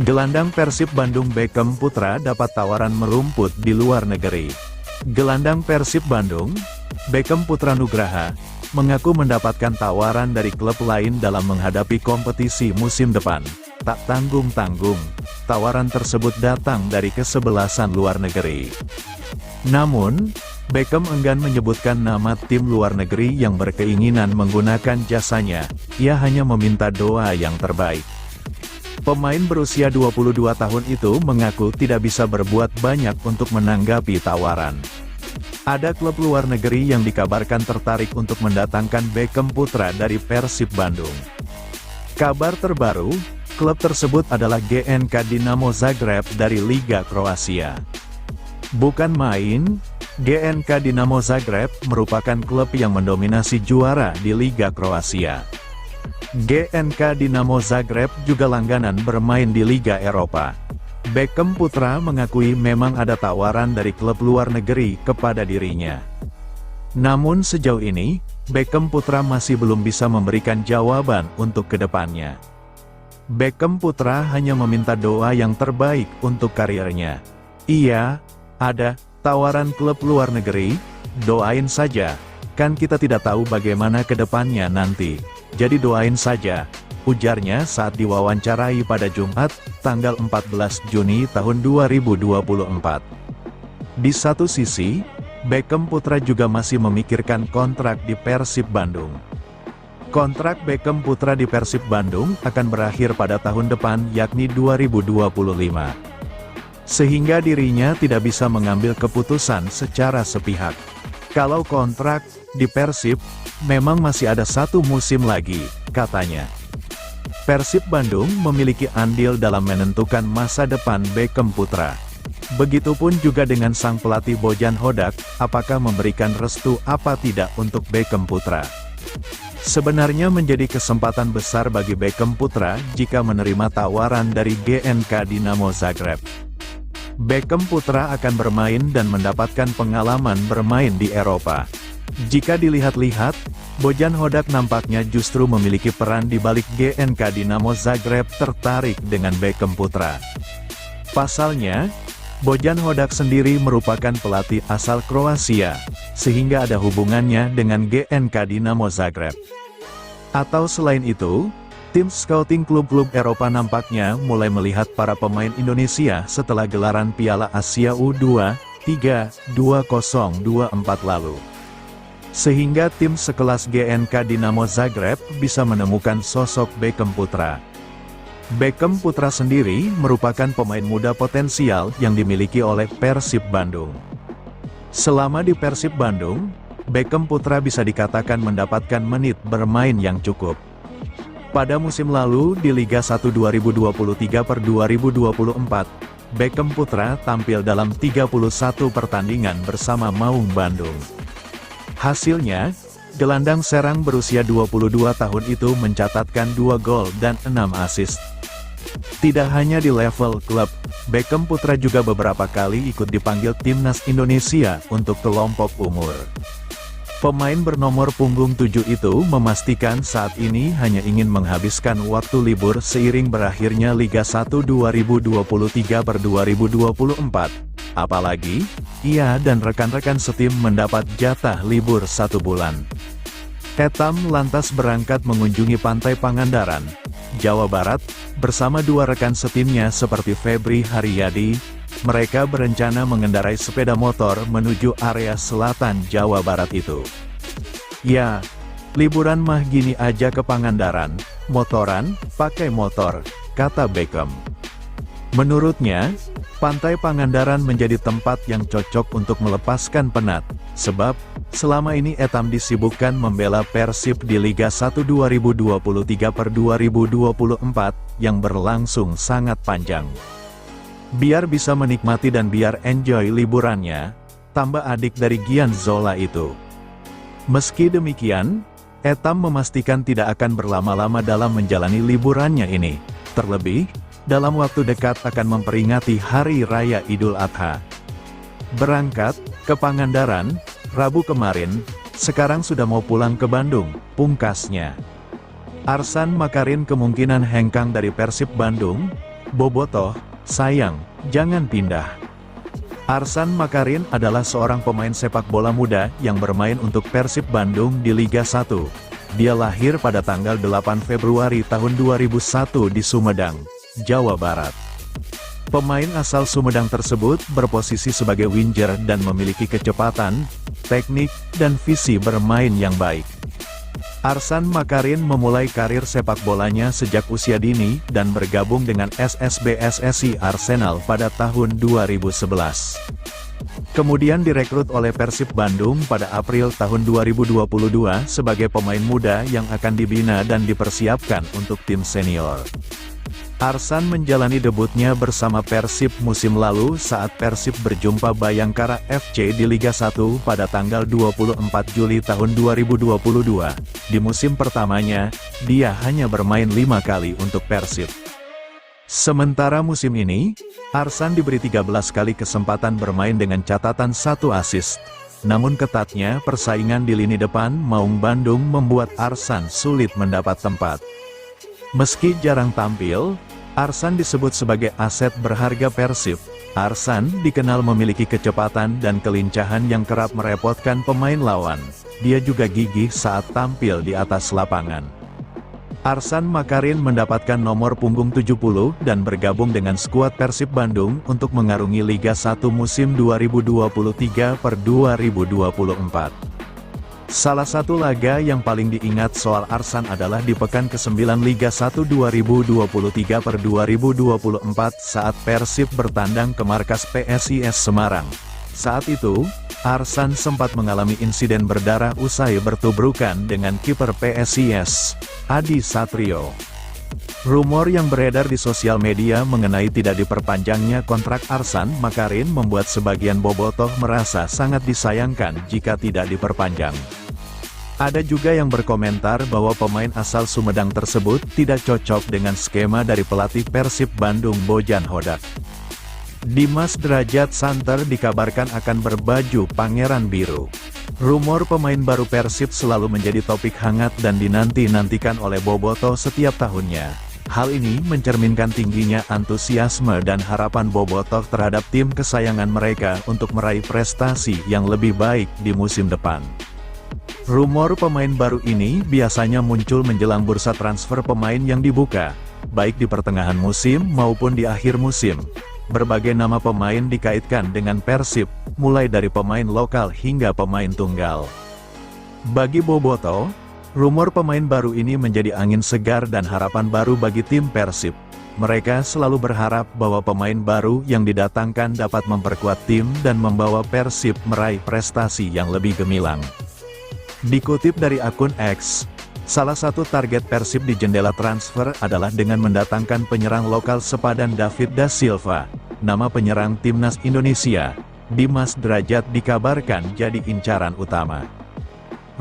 Gelandang Persib Bandung Beckham Putra dapat tawaran merumput di luar negeri. Gelandang Persib Bandung, Beckham Putra Nugraha, mengaku mendapatkan tawaran dari klub lain dalam menghadapi kompetisi musim depan. Tak tanggung-tanggung, tawaran tersebut datang dari kesebelasan luar negeri. Namun, Beckham enggan menyebutkan nama tim luar negeri yang berkeinginan menggunakan jasanya, ia hanya meminta doa yang terbaik. Pemain berusia 22 tahun itu mengaku tidak bisa berbuat banyak untuk menanggapi tawaran. Ada klub luar negeri yang dikabarkan tertarik untuk mendatangkan Beckham Putra dari Persib Bandung. Kabar terbaru, klub tersebut adalah GNK Dinamo Zagreb dari Liga Kroasia. Bukan main, GNK Dinamo Zagreb merupakan klub yang mendominasi juara di Liga Kroasia. GNK Dinamo Zagreb juga langganan bermain di Liga Eropa. Beckham Putra mengakui memang ada tawaran dari klub luar negeri kepada dirinya. Namun sejauh ini, Beckham Putra masih belum bisa memberikan jawaban untuk kedepannya. Beckham Putra hanya meminta doa yang terbaik untuk karirnya. Iya, ada tawaran klub luar negeri, doain saja, kan kita tidak tahu bagaimana kedepannya nanti. Jadi doain saja, ujarnya saat diwawancarai pada Jumat, tanggal 14 Juni tahun 2024. Di satu sisi, Beckham Putra juga masih memikirkan kontrak di Persib Bandung. Kontrak Beckham Putra di Persib Bandung akan berakhir pada tahun depan yakni 2025. Sehingga dirinya tidak bisa mengambil keputusan secara sepihak. Kalau kontrak di Persib, memang masih ada satu musim lagi, katanya. Persib Bandung memiliki andil dalam menentukan masa depan Beckham Putra. Begitupun juga dengan sang pelatih Bojan Hodak, apakah memberikan restu apa tidak untuk Beckham Putra. Sebenarnya menjadi kesempatan besar bagi Beckham Putra jika menerima tawaran dari GNK Dinamo Zagreb. Beckham Putra akan bermain dan mendapatkan pengalaman bermain di Eropa. Jika dilihat-lihat, Bojan Hodak nampaknya justru memiliki peran di balik GNK Dinamo Zagreb tertarik dengan Beckham Putra. Pasalnya, Bojan Hodak sendiri merupakan pelatih asal Kroasia, sehingga ada hubungannya dengan GNK Dinamo Zagreb. Atau selain itu, tim scouting klub-klub Eropa nampaknya mulai melihat para pemain Indonesia setelah gelaran Piala Asia U23 2024 lalu. Sehingga tim sekelas GNK Dinamo Zagreb bisa menemukan sosok Beckham Putra. Beckham Putra sendiri merupakan pemain muda potensial yang dimiliki oleh Persib Bandung. Selama di Persib Bandung, Beckham Putra bisa dikatakan mendapatkan menit bermain yang cukup. Pada musim lalu di Liga 1 2023/2024, Beckham Putra tampil dalam 31 pertandingan bersama Maung Bandung. Hasilnya, gelandang serang berusia 22 tahun itu mencatatkan 2 gol dan 6 assist. Tidak hanya di level klub, Beckham Putra juga beberapa kali ikut dipanggil timnas Indonesia untuk kelompok umur. Pemain bernomor punggung 7 itu memastikan saat ini hanya ingin menghabiskan waktu libur seiring berakhirnya Liga 1 2023/2024. Apalagi, ia dan rekan-rekan setim mendapat jatah libur 1 bulan. Etam lantas berangkat mengunjungi Pantai Pangandaran, Jawa Barat, bersama 2 rekan setimnya seperti Febri Haryadi. Mereka berencana mengendarai sepeda motor menuju area selatan Jawa Barat itu. Ya, liburan mah gini aja ke Pangandaran, motoran, pakai motor, kata Beckham. Menurutnya, Pantai Pangandaran menjadi tempat yang cocok untuk melepaskan penat, sebab selama ini Etam disibukkan membela Persib di Liga 1 2023/2024 yang berlangsung sangat panjang. Biar bisa menikmati dan biar enjoy liburannya, tambah adik dari Gian Zola itu. Meski demikian, Etam memastikan tidak akan berlama-lama dalam menjalani liburannya ini. Terlebih, dalam waktu dekat akan memperingati Hari Raya Idul Adha. Berangkat ke Pangandaran, Rabu kemarin, sekarang sudah mau pulang ke Bandung, pungkasnya. Arsan Makarin kemungkinan hengkang dari Persib Bandung. Bobotoh, sayang, jangan pindah. Arsan Makarin adalah seorang pemain sepak bola muda yang bermain untuk Persib Bandung di Liga 1. Dia lahir pada tanggal 8 Februari tahun 2001 di Sumedang, Jawa Barat. Pemain asal Sumedang tersebut berposisi sebagai winger dan memiliki kecepatan, teknik, dan visi bermain yang baik. Arsan Makarin memulai karir sepak bolanya sejak usia dini dan bergabung dengan SSB-SSI Arsenal pada tahun 2011. Kemudian direkrut oleh Persib Bandung pada April tahun 2022 sebagai pemain muda yang akan dibina dan dipersiapkan untuk tim senior. Arsan menjalani debutnya bersama Persib musim lalu saat Persib berjumpa Bayangkara FC di Liga 1 pada tanggal 24 Juli tahun 2022. Di musim pertamanya, dia hanya bermain 5 kali untuk Persib. Sementara musim ini, Arsan diberi 13 kali kesempatan bermain dengan catatan 1 assist. Namun ketatnya persaingan di lini depan Maung Bandung membuat Arsan sulit mendapat tempat. Meski jarang tampil, Arsan disebut sebagai aset berharga Persib. Arsan dikenal memiliki kecepatan dan kelincahan yang kerap merepotkan pemain lawan. Dia juga gigih saat tampil di atas lapangan. Arsan Makarin mendapatkan nomor punggung 70 dan bergabung dengan skuad Persib Bandung untuk mengarungi Liga 1 musim 2023/2024. Salah satu laga yang paling diingat soal Arsan adalah di pekan ke-9 Liga 1 2023/2024 saat Persib bertandang ke markas PSIS Semarang. Saat itu, Arsan sempat mengalami insiden berdarah usai bertubrukan dengan kiper PSIS, Adi Satrio. Rumor yang beredar di sosial media mengenai tidak diperpanjangnya kontrak Arsan Makarin membuat sebagian bobotoh merasa sangat disayangkan jika tidak diperpanjang. Ada juga yang berkomentar bahwa pemain asal Sumedang tersebut tidak cocok dengan skema dari pelatih Persib Bandung Bojan Hodak. Dimas Drajat Santer dikabarkan akan berbaju Pangeran Biru. Rumor pemain baru Persib selalu menjadi topik hangat dan dinanti-nantikan oleh bobotoh setiap tahunnya. Hal ini mencerminkan tingginya antusiasme dan harapan bobotoh terhadap tim kesayangan mereka untuk meraih prestasi yang lebih baik di musim depan. Rumor pemain baru ini biasanya muncul menjelang bursa transfer pemain yang dibuka, baik di pertengahan musim maupun di akhir musim. Berbagai nama pemain dikaitkan dengan Persib, mulai dari pemain lokal hingga pemain tunggal. Bagi bobotoh, rumor pemain baru ini menjadi angin segar dan harapan baru bagi tim Persib. Mereka selalu berharap bahwa pemain baru yang didatangkan dapat memperkuat tim dan membawa Persib meraih prestasi yang lebih gemilang. Dikutip dari akun X, salah satu target Persib di jendela transfer adalah dengan mendatangkan penyerang lokal sepadan David da Silva. Nama penyerang timnas Indonesia, Dimas Drajat dikabarkan jadi incaran utama.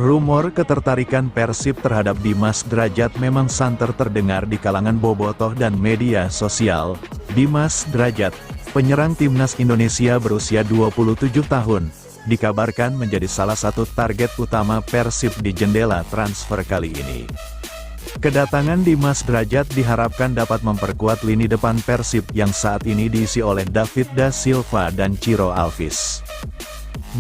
Rumor ketertarikan Persib terhadap Dimas Drajat memang santer terdengar di kalangan bobotoh dan media sosial. Dimas Drajat, penyerang timnas Indonesia berusia 27 tahun, dikabarkan menjadi salah satu target utama Persib di jendela transfer kali ini. Kedatangan Dimas Drajat diharapkan dapat memperkuat lini depan Persib yang saat ini diisi oleh David da Silva dan Ciro Alves.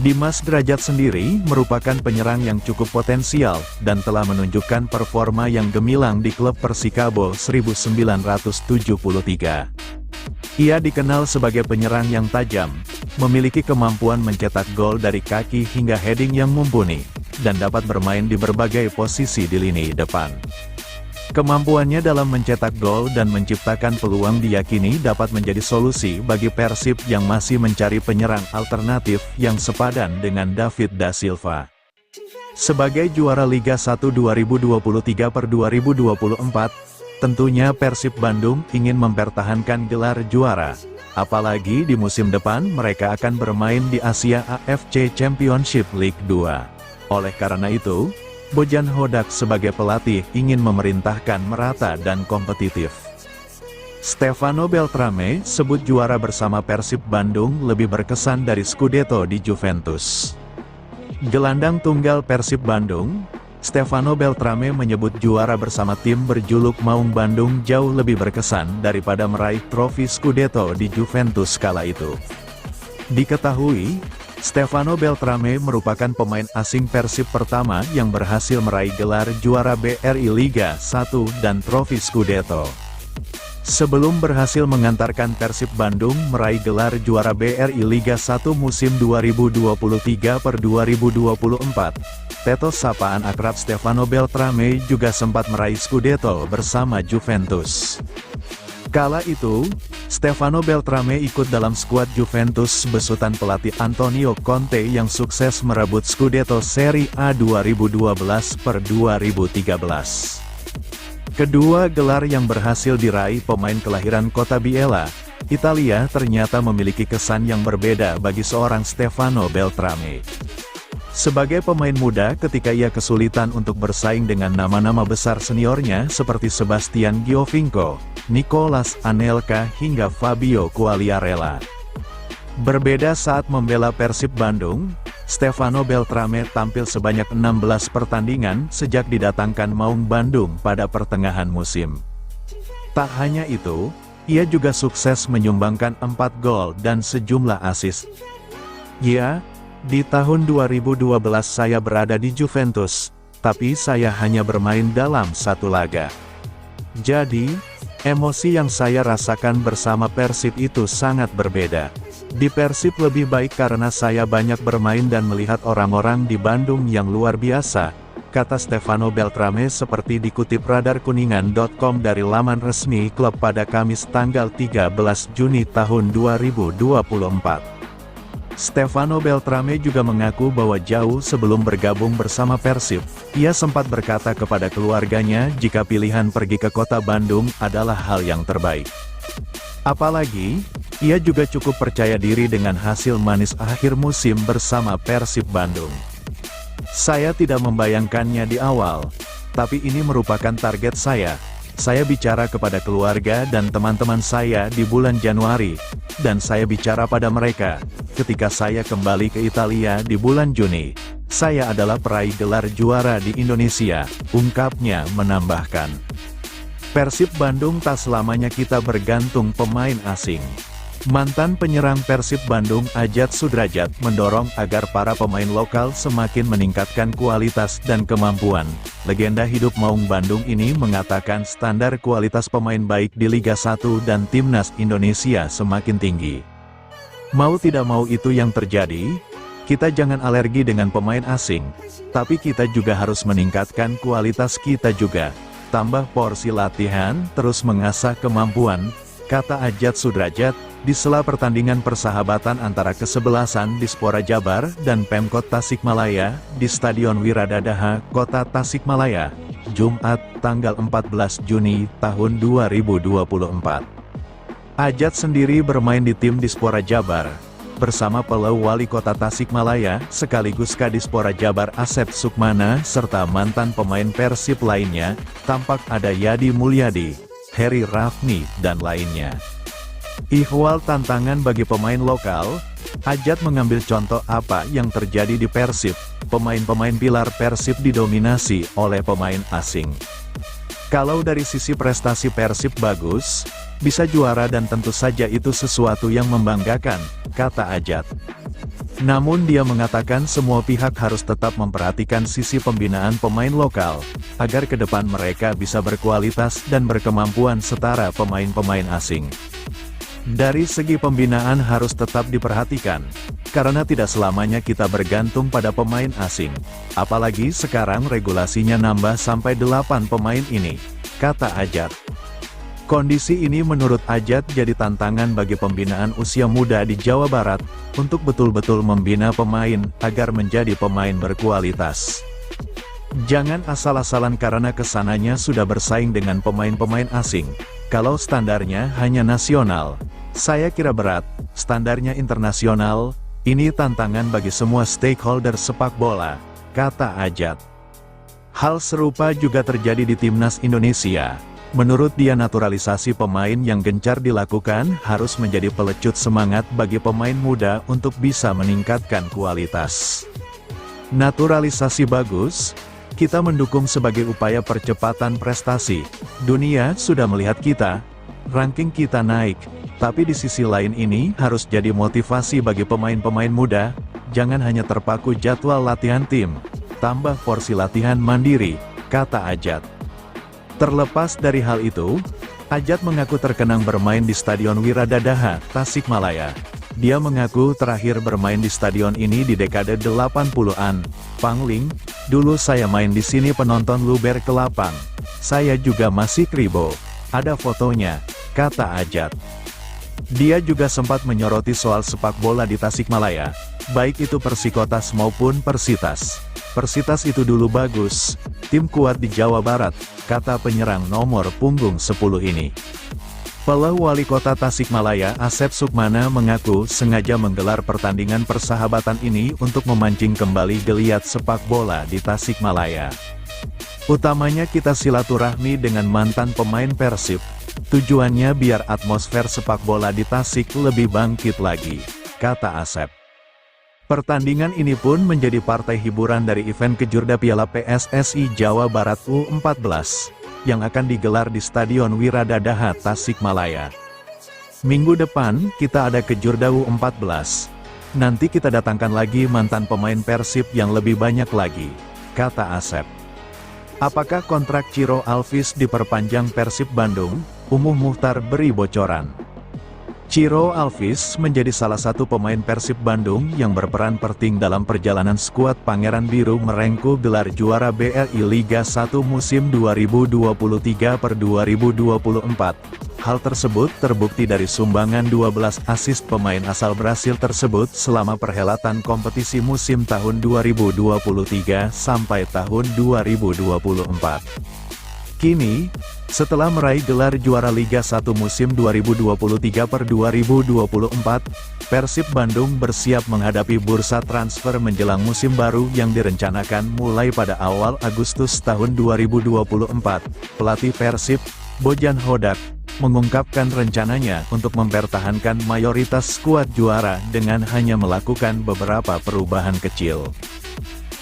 Dimas Drajat sendiri merupakan penyerang yang cukup potensial, dan telah menunjukkan performa yang gemilang di klub Persikabo 1973. Ia dikenal sebagai penyerang yang tajam, memiliki kemampuan mencetak gol dari kaki hingga heading yang mumpuni, dan dapat bermain di berbagai posisi di lini depan. Kemampuannya dalam mencetak gol dan menciptakan peluang diyakini dapat menjadi solusi bagi Persib yang masih mencari penyerang alternatif yang sepadan dengan David da Silva. Sebagai juara Liga 1 2023/2024, tentunya Persib Bandung ingin mempertahankan gelar juara. Apalagi di musim depan mereka akan bermain di Asia AFC Championship League 2. Oleh karena itu, Bojan Hodak sebagai pelatih ingin memerintahkan merata dan kompetitif. Stefano Beltrame sebut juara bersama Persib Bandung lebih berkesan dari Scudetto di Juventus. Gelandang tunggal Persib Bandung, Stefano Beltrame menyebut juara bersama tim berjuluk Maung Bandung jauh lebih berkesan daripada meraih trofi Scudetto di Juventus kala itu. Diketahui, Stefano Beltrame merupakan pemain asing Persib pertama yang berhasil meraih gelar juara BRI Liga 1 dan trofi Scudetto. Sebelum berhasil mengantarkan Persib Bandung meraih gelar juara BRI Liga 1 musim 2023/2024, tetos sapaan akrab Stefano Beltrame juga sempat meraih Scudetto bersama Juventus. Kala itu, Stefano Beltrame ikut dalam skuad Juventus besutan pelatih Antonio Conte yang sukses merebut Scudetto Serie A 2012/2013. Kedua gelar yang berhasil diraih pemain kelahiran kota Biella, Italia ternyata memiliki kesan yang berbeda bagi seorang Stefano Beltrame. Sebagai pemain muda ketika ia kesulitan untuk bersaing dengan nama-nama besar seniornya seperti Sebastian Giovinco, Nicolas Anelka hingga Fabio Quagliarella. Berbeda saat membela Persib Bandung, Stefano Beltrame tampil sebanyak 16 pertandingan sejak didatangkan Maung Bandung pada pertengahan musim. Tak hanya itu, ia juga sukses menyumbangkan 4 gol dan sejumlah assist. Ya, di tahun 2012 saya berada di Juventus, tapi saya hanya bermain dalam 1 laga. Jadi, emosi yang saya rasakan bersama Persib itu sangat berbeda. Di Persib lebih baik karena saya banyak bermain dan melihat orang-orang di Bandung yang luar biasa, kata Stefano Beltrame seperti dikutip radarkuningan.com dari laman resmi klub pada Kamis tanggal 13 Juni tahun 2024. Stefano Beltrame juga mengaku bahwa jauh sebelum bergabung bersama Persib, ia sempat berkata kepada keluarganya jika pilihan pergi ke kota Bandung adalah hal yang terbaik. Apalagi, ia juga cukup percaya diri dengan hasil manis akhir musim bersama Persib Bandung. Saya tidak membayangkannya di awal, tapi ini merupakan target saya. Saya bicara kepada keluarga dan teman-teman saya di bulan Januari, dan saya bicara pada mereka, ketika saya kembali ke Italia di bulan Juni. Saya adalah peraih gelar juara di Indonesia, ungkapnya menambahkan. Persib Bandung tak selamanya kita bergantung pemain asing. Mantan penyerang Persib Bandung Ajat Sudrajat mendorong agar para pemain lokal semakin meningkatkan kualitas dan kemampuan. Legenda hidup Maung Bandung ini mengatakan standar kualitas pemain baik di Liga 1 dan Timnas Indonesia semakin tinggi. Mau tidak mau itu yang terjadi, kita jangan alergi dengan pemain asing, tapi kita juga harus meningkatkan kualitas kita juga. Tambah porsi latihan, terus mengasah kemampuan, kata Ajat Sudrajat, di sela pertandingan persahabatan antara kesebelasan Dispora Jabar dan Pemkot Tasikmalaya, di Stadion Wiradadaha, Kota Tasikmalaya, Jumat, tanggal 14 Juni, tahun 2024. Ajat sendiri bermain di tim Dispora Jabar, bersama Pelau Wali Kota Tasikmalaya, sekaligus Kadispora Jabar Asep Sukmana, serta mantan pemain Persib lainnya, tampak ada Yadi Mulyadi, Heri Rafni, dan lainnya. Ihwal tantangan bagi pemain lokal, Ajat mengambil contoh apa yang terjadi di Persib, pemain-pemain pilar Persib didominasi oleh pemain asing. Kalau dari sisi prestasi Persib bagus, bisa juara dan tentu saja itu sesuatu yang membanggakan, kata Ajat. Namun dia mengatakan semua pihak harus tetap memperhatikan sisi pembinaan pemain lokal, agar ke depan mereka bisa berkualitas dan berkemampuan setara pemain-pemain asing. Dari segi pembinaan harus tetap diperhatikan, karena tidak selamanya kita bergantung pada pemain asing. Apalagi sekarang regulasinya nambah sampai 8 pemain ini, kata Ajat. Kondisi ini menurut Ajat jadi tantangan bagi pembinaan usia muda di Jawa Barat, untuk betul-betul membina pemain, agar menjadi pemain berkualitas. Jangan asal-asalan karena kesananya sudah bersaing dengan pemain-pemain asing. Kalau standarnya hanya nasional, saya kira berat, standarnya internasional, ini tantangan bagi semua stakeholder sepak bola, kata Ajat. Hal serupa juga terjadi di Timnas Indonesia. Menurut dia naturalisasi pemain yang gencar dilakukan harus menjadi pelecut semangat bagi pemain muda untuk bisa meningkatkan kualitas. Naturalisasi bagus, kita mendukung sebagai upaya percepatan prestasi. Dunia sudah melihat kita, ranking kita naik, tapi di sisi lain ini harus jadi motivasi bagi pemain-pemain muda, jangan hanya terpaku jadwal latihan tim, tambah porsi latihan mandiri, kata Ajat. Terlepas dari hal itu, Ajat mengaku terkenang bermain di Stadion Wiradadaha, Tasikmalaya. Dia mengaku terakhir bermain di stadion ini di dekade 80-an. Pangling, dulu saya main di sini penonton luber ke lapang. Saya juga masih kribo. Ada fotonya, kata Ajat. Dia juga sempat menyoroti soal sepak bola di Tasikmalaya, baik itu Persikotas maupun Persitas. Persitas itu dulu bagus, tim kuat di Jawa Barat, kata penyerang nomor punggung 10 ini. Pela Wali Kota Tasikmalaya Asep Sukmana mengaku sengaja menggelar pertandingan persahabatan ini untuk memancing kembali geliat sepak bola di Tasikmalaya. Utamanya kita silaturahmi dengan mantan pemain Persib. Tujuannya biar atmosfer sepak bola di Tasik lebih bangkit lagi, kata Asep. Pertandingan ini pun menjadi partai hiburan dari event Kejurda Piala PSSI Jawa Barat U14, yang akan digelar di Stadion Wiradadaha Tasikmalaya. Minggu depan, kita ada Kejurda U14. Nanti kita datangkan lagi mantan pemain Persib yang lebih banyak lagi, kata Asep. Apakah kontrak Ciro Alvis diperpanjang Persib Bandung? Umuh Muhtar beri bocoran. Ciro Alvis menjadi salah satu pemain Persib Bandung yang berperan penting dalam perjalanan skuad Pangeran Biru merengkuh gelar juara BRI Liga 1 musim 2023/2024. Hal tersebut terbukti dari sumbangan 12 assist pemain asal Brasil tersebut selama perhelatan kompetisi musim tahun 2023 sampai tahun 2024. Kini, setelah meraih gelar juara Liga 1 musim 2023/2024, Persib Bandung bersiap menghadapi bursa transfer menjelang musim baru yang direncanakan mulai pada awal Agustus tahun 2024. Pelatih Persib, Bojan Hodak, mengungkapkan rencananya untuk mempertahankan mayoritas skuad juara dengan hanya melakukan beberapa perubahan kecil.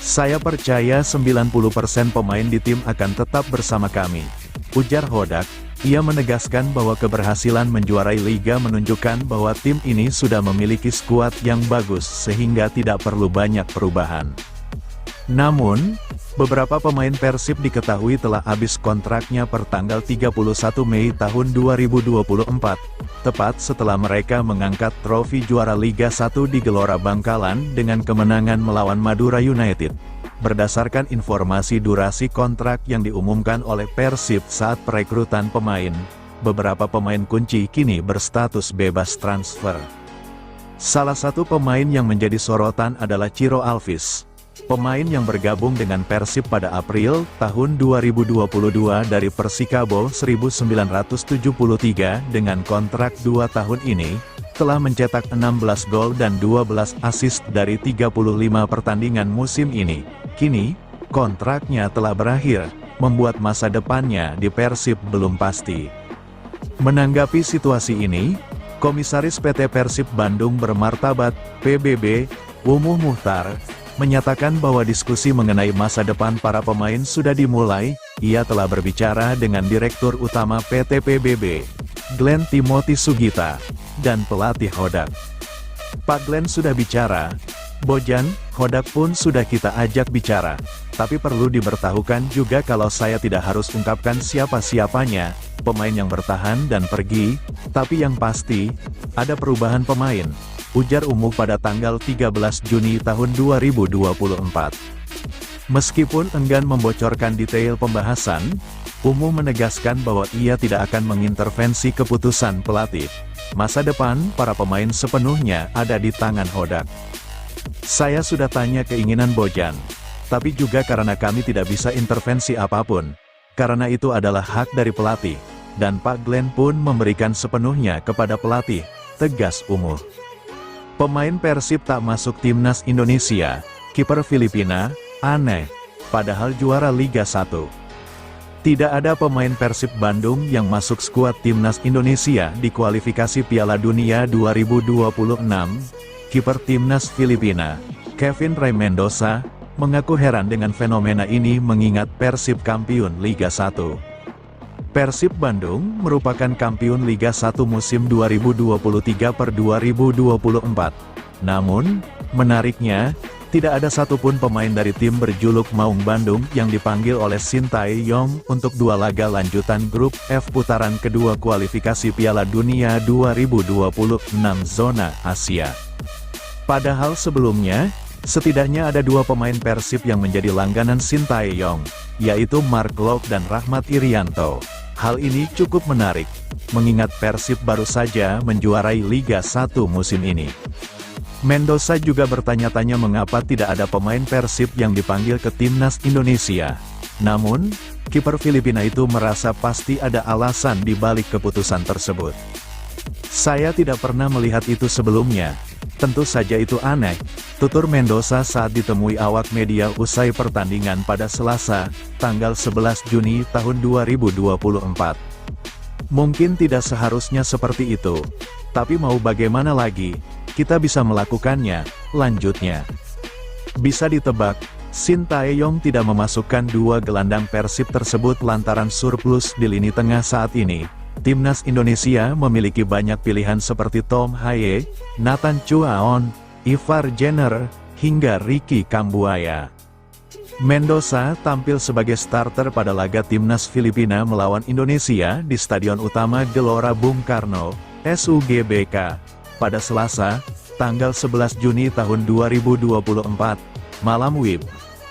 Saya percaya 90% pemain di tim akan tetap bersama kami, ujar Hodak. Ia menegaskan bahwa keberhasilan menjuarai liga menunjukkan bahwa tim ini sudah memiliki skuad yang bagus sehingga tidak perlu banyak perubahan. Namun, beberapa pemain Persib diketahui telah habis kontraknya per tanggal 31 Mei tahun 2024, tepat setelah mereka mengangkat trofi juara Liga 1 di Gelora Bangkalan dengan kemenangan melawan Madura United. Berdasarkan informasi durasi kontrak yang diumumkan oleh Persib saat perekrutan pemain, beberapa pemain kunci kini berstatus bebas transfer. Salah satu pemain yang menjadi sorotan adalah Ciro Alvis. Pemain yang bergabung dengan Persib pada April tahun 2022 dari Persikabo 1973 dengan kontrak 2 tahun ini, telah mencetak 16 gol dan 12 assist dari 35 pertandingan musim ini. Kini, kontraknya telah berakhir, membuat masa depannya di Persib belum pasti. Menanggapi situasi ini, Komisaris PT Persib Bandung Bermartabat, PBB, Umuh Muhtar, menyatakan bahwa diskusi mengenai masa depan para pemain sudah dimulai. Ia telah berbicara dengan Direktur Utama PT PBB, Glenn Timothy Sugita, dan pelatih Hodak. Pak Glenn sudah bicara, Bojan, Hodak pun sudah kita ajak bicara, tapi perlu diberitahukan juga kalau saya tidak harus ungkapkan siapa-siapanya, pemain yang bertahan dan pergi, tapi yang pasti, ada perubahan pemain, ujar Umuh pada tanggal 13 Juni tahun 2024. Meskipun enggan membocorkan detail pembahasan, Umu menegaskan bahwa ia tidak akan mengintervensi keputusan pelatih. Masa depan para pemain sepenuhnya ada di tangan Hodak. Saya sudah tanya keinginan Bojan, tapi juga karena kami tidak bisa intervensi apapun. Karena itu adalah hak dari pelatih, dan Pak Glenn pun memberikan sepenuhnya kepada pelatih, tegas Umu. Pemain Persib tak masuk timnas Indonesia, kiper Filipina, aneh, padahal juara Liga 1. Tidak ada pemain Persib Bandung yang masuk skuad timnas Indonesia di kualifikasi Piala Dunia 2026. Kiper timnas Filipina, Kevin Ray Mendoza, mengaku heran dengan fenomena ini mengingat Persib kampiun Liga 1. Persib Bandung merupakan kampiun Liga 1 musim 2023/2024. Namun, menariknya, tidak ada satupun pemain dari tim berjuluk Maung Bandung yang dipanggil oleh Shin Tae-yong untuk 2 laga lanjutan grup F putaran kedua kualifikasi Piala Dunia 2026 zona Asia. Padahal sebelumnya, setidaknya ada 2 pemain Persib yang menjadi langganan Shin Tae-yong, yaitu Mark Locke dan Rahmat Irianto. Hal ini cukup menarik, mengingat Persib baru saja menjuarai Liga 1 musim ini. Mendoza juga bertanya-tanya mengapa tidak ada pemain Persib yang dipanggil ke timnas Indonesia. Namun, kiper Filipina itu merasa pasti ada alasan di balik keputusan tersebut. Saya tidak pernah melihat itu sebelumnya. Tentu saja itu aneh, tutur Mendoza saat ditemui awak media usai pertandingan pada Selasa, tanggal 11 Juni tahun 2024. Mungkin tidak seharusnya seperti itu, tapi mau bagaimana lagi? Kita bisa melakukannya, lanjutnya. Bisa ditebak, Shin Tae-yong tidak memasukkan 2 gelandang Persib tersebut lantaran surplus di lini tengah saat ini. Timnas Indonesia memiliki banyak pilihan seperti Tom Haye, Nathan Chuaon, Ivar Jenner, hingga Ricky Kambuaya. Mendoza tampil sebagai starter pada laga Timnas Filipina melawan Indonesia di Stadion Utama Gelora Bung Karno, SUGBK. Pada Selasa, tanggal 11 Juni tahun 2024, malam WIB.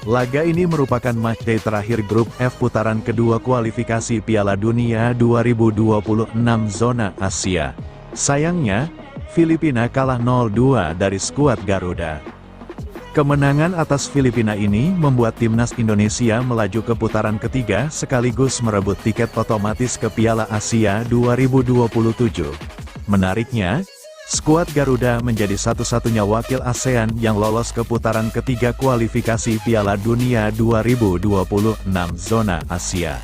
Laga ini merupakan matchday terakhir grup F putaran kedua kualifikasi Piala Dunia 2026 zona Asia. Sayangnya, Filipina kalah 0-2 dari skuad Garuda. Kemenangan atas Filipina ini membuat timnas Indonesia melaju ke putaran ketiga sekaligus merebut tiket otomatis ke Piala Asia 2027. Menariknya, skuad Garuda menjadi satu-satunya wakil ASEAN yang lolos ke putaran ketiga kualifikasi Piala Dunia 2026 zona Asia.